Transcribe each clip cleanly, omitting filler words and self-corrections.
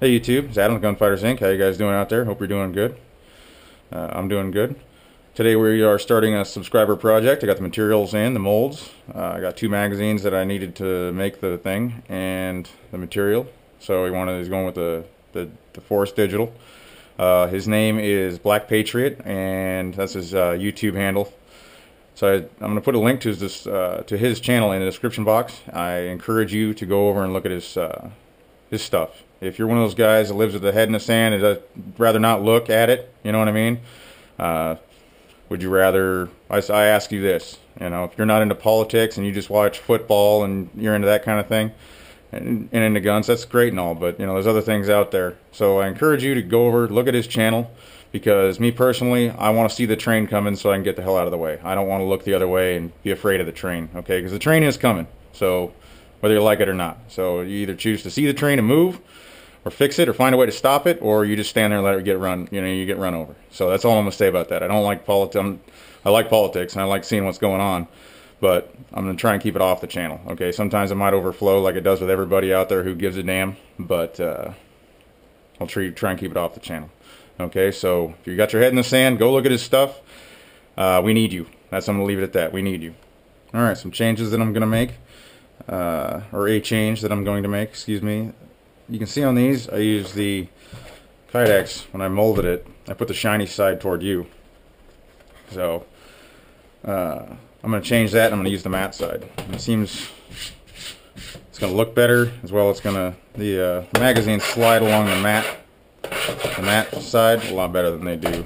Hey YouTube, it's Adam with Gunfighters Inc. How you guys doing out there? Hope you're doing good. I'm doing good. Today we are starting a subscriber project. I got the materials in, the molds. I got 2 magazines that I needed to make the thing and the material. So he's going with the Force Digital. His name is Black Patriot, and that's his YouTube handle. So I'm going to put a link to his channel in the description box. I encourage you to go over and look at his stuff. If you're one of those guys that lives with the head in the sand and would rather not look at it, you know what I mean? Would you rather, I ask you this, you know, if you're not into politics and you just watch football and you're into that kind of thing and into guns, that's great and all, but you know, there's other things out there. So I encourage you to go over, look at his channel, because me personally, I want to see the train coming so I can get the hell out of the way. I don't want to look the other way and be afraid of the train, okay? Because the train is coming, so whether you like it or not. So you either choose to see the train and move, or fix it, or find a way to stop it, or you just stand there and let it get run. You know, you get run over. So that's all I'm gonna say about that. I don't like politics. I like politics and I like seeing what's going on, but I'm gonna try and keep it off the channel. Okay, sometimes it might overflow like it does with everybody out there who gives a damn, but I'll try and keep it off the channel. Okay, so if you got your head in the sand, go look at his stuff. We need you. I'm gonna leave it at that. We need you. All right, some changes that I'm gonna make, or a change that I'm going to make. Excuse me. You can see on these, I use the Kydex. When I molded it, I put the shiny side toward you. So I'm going to change that, and I'm going to use the matte side. And it seems it's going to look better, as well as the magazines slide along the matte side a lot better than they do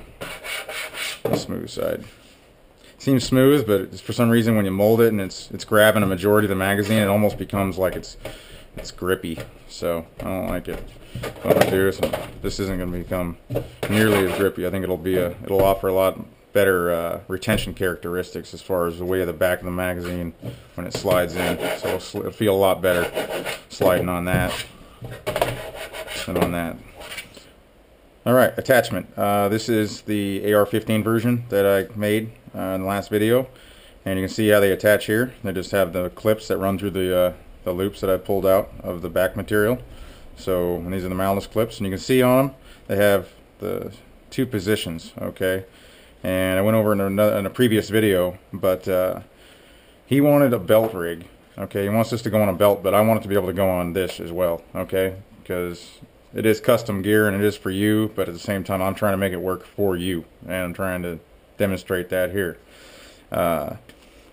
the smooth side. It seems smooth, but it's, for some reason when you mold it and it's grabbing a majority of the magazine, it almost becomes like it's grippy. So I don't like it. What I'm gonna do is, this isn't gonna become nearly as grippy. I think it'll offer a lot better retention characteristics as far as the way of the back of the magazine when it slides in. So it'll feel a lot better sliding on that than on that. All right, attachment. This is the AR-15 version that I made in the last video, and you can see how they attach here. They just have the clips that run through the loops that I pulled out of the back material. So, and these are the malice clips, and you can see on them they have the 2 positions. Okay, and I went over in a previous video, but he wanted a belt rig. Okay, he wants this to go on a belt, but I want it to be able to go on this as well. Okay, because it is custom gear and it is for you, but at the same time I'm trying to make it work for you, and I'm trying to demonstrate that here. I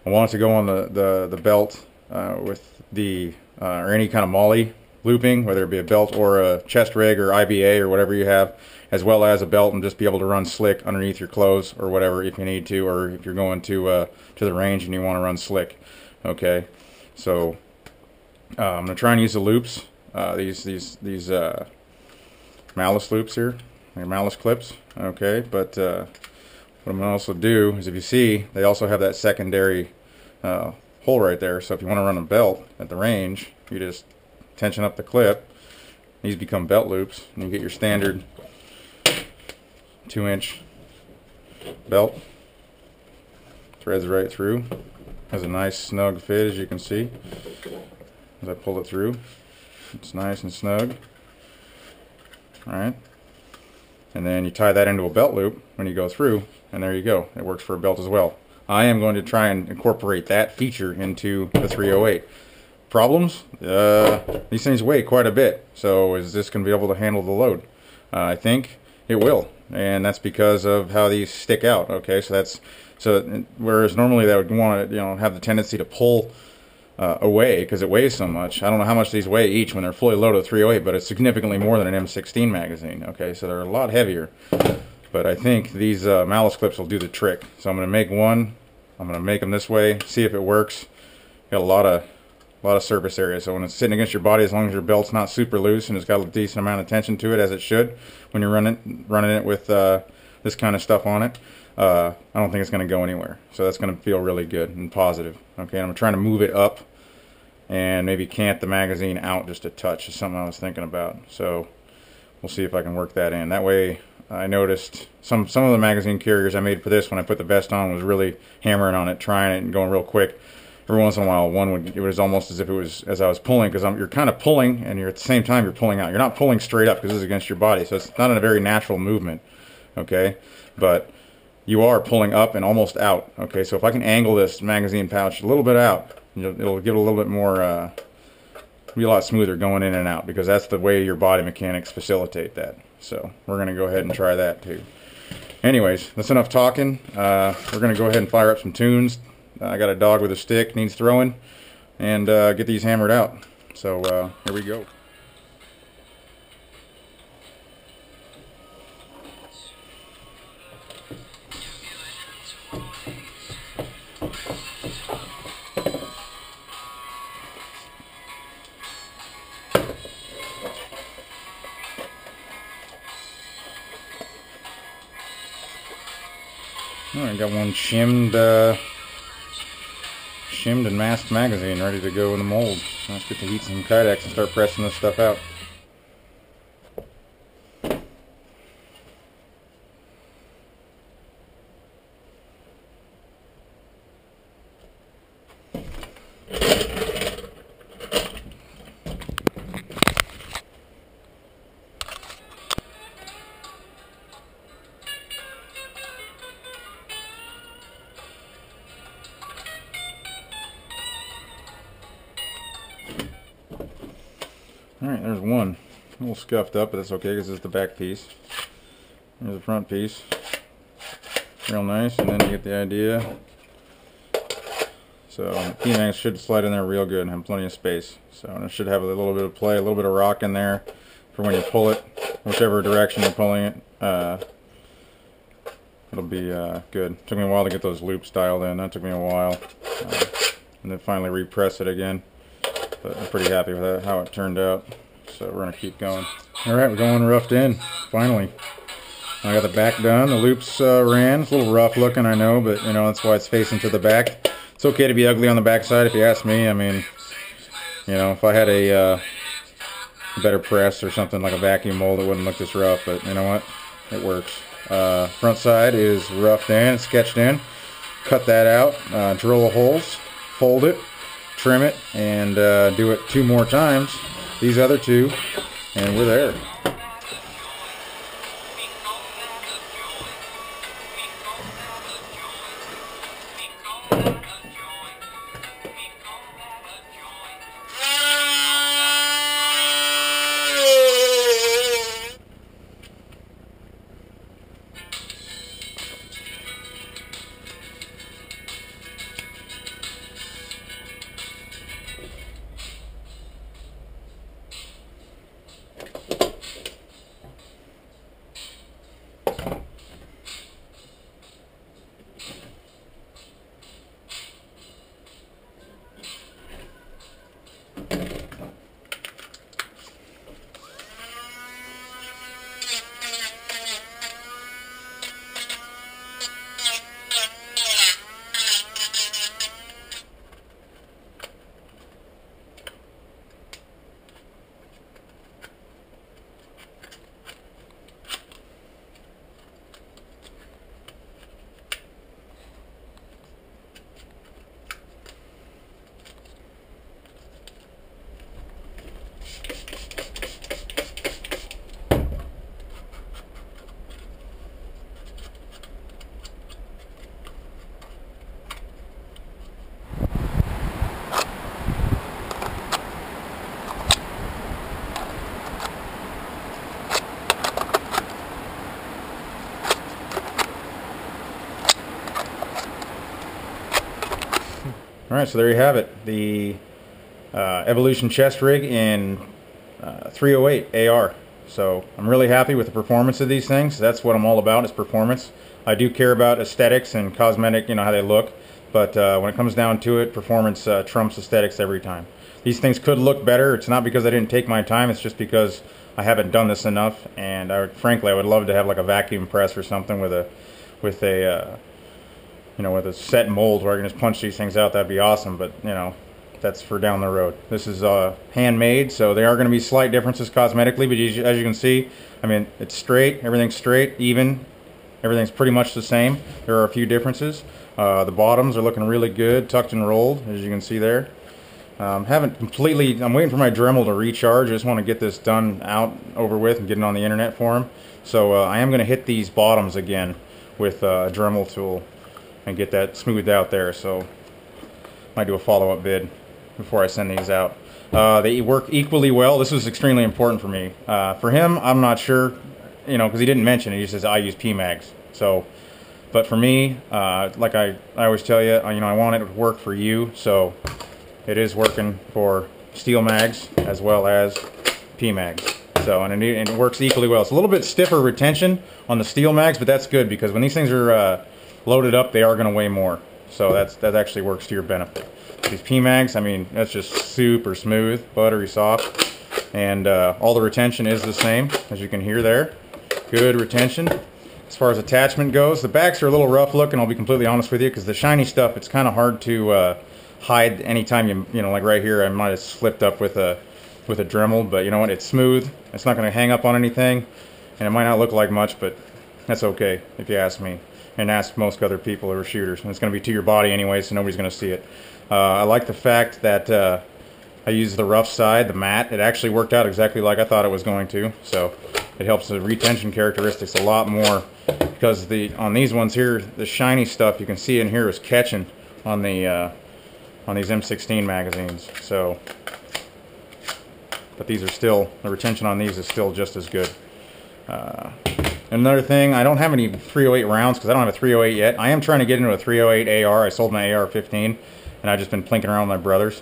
want it to go on the belt with the or any kind of molly looping, whether it be a belt or a chest rig or IBA or whatever you have, as well as a belt, and just be able to run slick underneath your clothes or whatever if you need to, or if you're going to the range and you want to run slick. Okay, so I'm gonna try and use the loops, these malice loops here, malice clips. Okay, but what I'm gonna also do is, if you see, they also have that secondary hole right there. So if you want to run a belt at the range, you just tension up the clip. These become belt loops, and you get your standard 2-inch belt. Threads right through. Has a nice snug fit, as you can see. As I pull it through, it's nice and snug. Alright, and then you tie that into a belt loop when you go through, and there you go. It works for a belt as well. I am going to try and incorporate that feature into the 308. Problems? These things weigh quite a bit, so is this going to be able to handle the load? I think it will, and that's because of how these stick out. Okay, so whereas normally that would want to, you know, have the tendency to pull away because it weighs so much. I don't know how much these weigh each when they're fully loaded 308, but it's significantly more than an M16 magazine. Okay, so they're a lot heavier. But I think these malice clips will do the trick. So I'm going to make one. I'm going to make them this way, see if it works. Got a lot of surface area, so when it's sitting against your body, as long as your belt's not super loose and it's got a decent amount of tension to it, as it should, when you're running it with this kind of stuff on it, I don't think it's going to go anywhere. So that's going to feel really good and positive. Okay, and I'm trying to move it up and maybe cant the magazine out just a touch is something I was thinking about. So we'll see if I can work that in. That way I noticed some of the magazine carriers I made for this, when I put the vest on, was really hammering on it, trying it and going real quick. Every once in a while, it was almost as if it was as I was pulling, because you're kind of pulling, and you're at the same time you're pulling out. You're not pulling straight up because this is against your body, so it's not a very natural movement. Okay, but you are pulling up and almost out. Okay, so if I can angle this magazine pouch a little bit out, it'll give it a little bit more, be a lot smoother going in and out, because that's the way your body mechanics facilitate that. So we're going to go ahead and try that too. Anyways, that's enough talking. We're going to go ahead and fire up some tunes. I got a dog with a stick, needs throwing, and get these hammered out. So here we go. I got one shimmed and masked magazine ready to go in the mold. Let's get to heat some Kydex and start pressing this stuff out. Alright, there's one. A little scuffed up, but that's okay because it's the back piece. There's the front piece. Real nice, and then you get the idea. So the key mags should slide in there real good and have plenty of space. So and it should have a little bit of play, a little bit of rock in there for when you pull it, whichever direction you're pulling it. It'll be good. Took me a while to get those loops dialed in. That took me a while. And then finally repress it again. But I'm pretty happy with that, how it turned out. So we're going to keep going. Alright, we're going roughed in, finally. I got the back done, the loops ran. It's a little rough looking, I know, but you know, that's why it's facing to the back. It's okay to be ugly on the back side if you ask me. I mean, you know, if I had a better press or something like a vacuum mold, it wouldn't look this rough, but you know what? It works. Front side is roughed in, sketched in. Cut that out, drill the holes, fold it, trim it, and do it 2 more times, these other 2, and we're there. Alright, so there you have it. The Evolution chest rig in 308 AR. So I'm really happy with the performance of these things. That's what I'm all about, is performance. I do care about aesthetics and cosmetic, you know, how they look. But when it comes down to it, performance trumps aesthetics every time. These things could look better. It's not because I didn't take my time. It's just because I haven't done this enough. And frankly, I would love to have like a vacuum press or something with a you know, with a set mold where I can just punch these things out. That'd be awesome. But you know, that's for down the road. This is handmade, so there are going to be slight differences cosmetically, but as you can see, I mean, it's straight, everything's straight, even, everything's pretty much the same. There are a few differences. The bottoms are looking really good, tucked and rolled, as you can see there. I'm waiting for my Dremel to recharge. I just want to get this done over with and get it on the internet for him. So I am going to hit these bottoms again with a Dremel tool and get that smoothed out there. So might do a follow-up vid before I send these out. They work equally well. This was extremely important for me. For him, I'm not sure, you know, because he didn't mention it. He says I use PMags. So, but for me, like I always tell you, you know, I want it to work for you. So it is working for steel mags as well as PMags. So, and it works equally well. It's a little bit stiffer retention on the steel mags, but that's good because when these things are loaded up, they are going to weigh more. So that actually works to your benefit. These PMags, I mean, that's just super smooth, buttery soft, and all the retention is the same, as you can hear there. Good retention. As far as attachment goes, the backs are a little rough looking, I'll be completely honest with you, because the shiny stuff, it's kind of hard to hide anytime you know, like right here, I might have slipped up with a Dremel, but you know what, it's smooth, it's not going to hang up on anything, and it might not look like much, but that's okay, if you ask me, and ask most other people who are shooters, and it's going to be to your body anyway, so nobody's going to see it. I like the fact that I used the rough side, the matte. It actually worked out exactly like I thought it was going to, so it helps the retention characteristics a lot more, because on these ones here, the shiny stuff you can see in here is catching on these M16 magazines. So, but these are still, the retention on these is still just as good. Another thing, I don't have any 308 rounds because I don't have a 308 yet. I am trying to get into a 308 AR. I sold my AR-10 and I've just been plinking around with my brothers.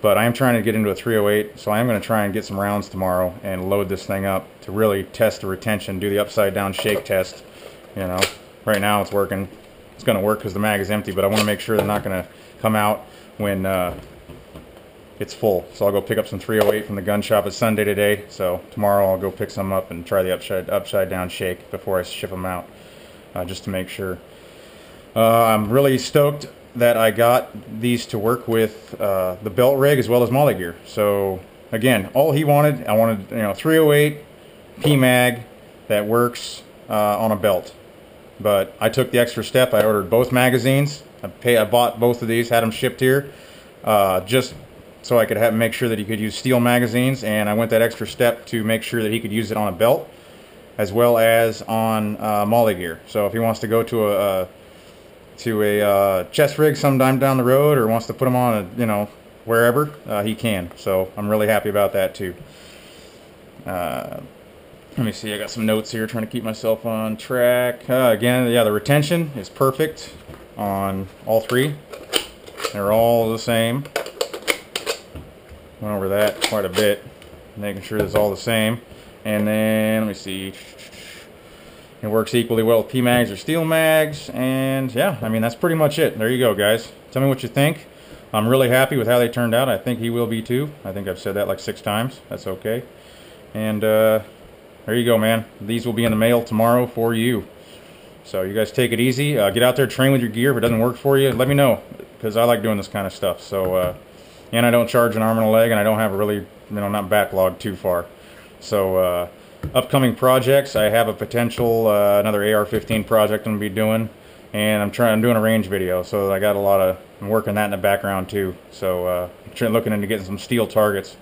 But I am trying to get into a 308, so I am going to try and get some rounds tomorrow and load this thing up to really test the retention, do the upside down shake test. You know, right now it's working. It's going to work because the mag is empty, but I want to make sure they're not going to come out when it's full. So I'll go pick up some 308 from the gun shop. It's Sunday today, so tomorrow I'll go pick some up and try the upside down shake before I ship them out, just to make sure. I'm really stoked that I got these to work with the belt rig as well as molly gear. So again, all he wanted, I wanted, you know, 308 PMag that works on a belt. But I took the extra step. I ordered both magazines. I bought both of these, had them shipped here, just so I could make sure that he could use steel magazines, and I went that extra step to make sure that he could use it on a belt as well as on molly gear. So if he wants to go to a chest rig sometime down the road, or wants to put them on you know, wherever, he can. So I'm really happy about that too. Let me see, I got some notes here trying to keep myself on track. Again, yeah, the retention is perfect on all three. They're all the same. Went over that quite a bit, making sure it's all the same. And then, let me see, it works equally well with PMags or steel mags. And yeah, I mean, that's pretty much it. There you go, guys. Tell me what you think. I'm really happy with how they turned out. I think he will be too. I think I've said that like 6 times. That's okay. And there you go, man. These will be in the mail tomorrow for you. So you guys take it easy. Get out there, train with your gear. If it doesn't work for you, let me know, because I like doing this kind of stuff. So, and I don't charge an arm and a leg, and I don't have a really, you know, not backlogged too far. So, upcoming projects, I have a potential another AR-15 project I'm gonna be doing, and I'm doing a range video. So I got I'm working that in the background too. So looking into getting some steel targets.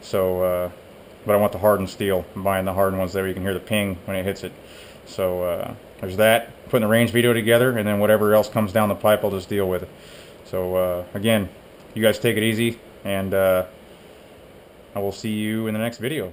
So, but I want the hardened steel. I'm buying the hardened ones there. You can hear the ping when it hits it. So there's that. Putting the range video together, and then whatever else comes down the pipe, I'll just deal with it. So again, you guys take it easy, and I will see you in the next video.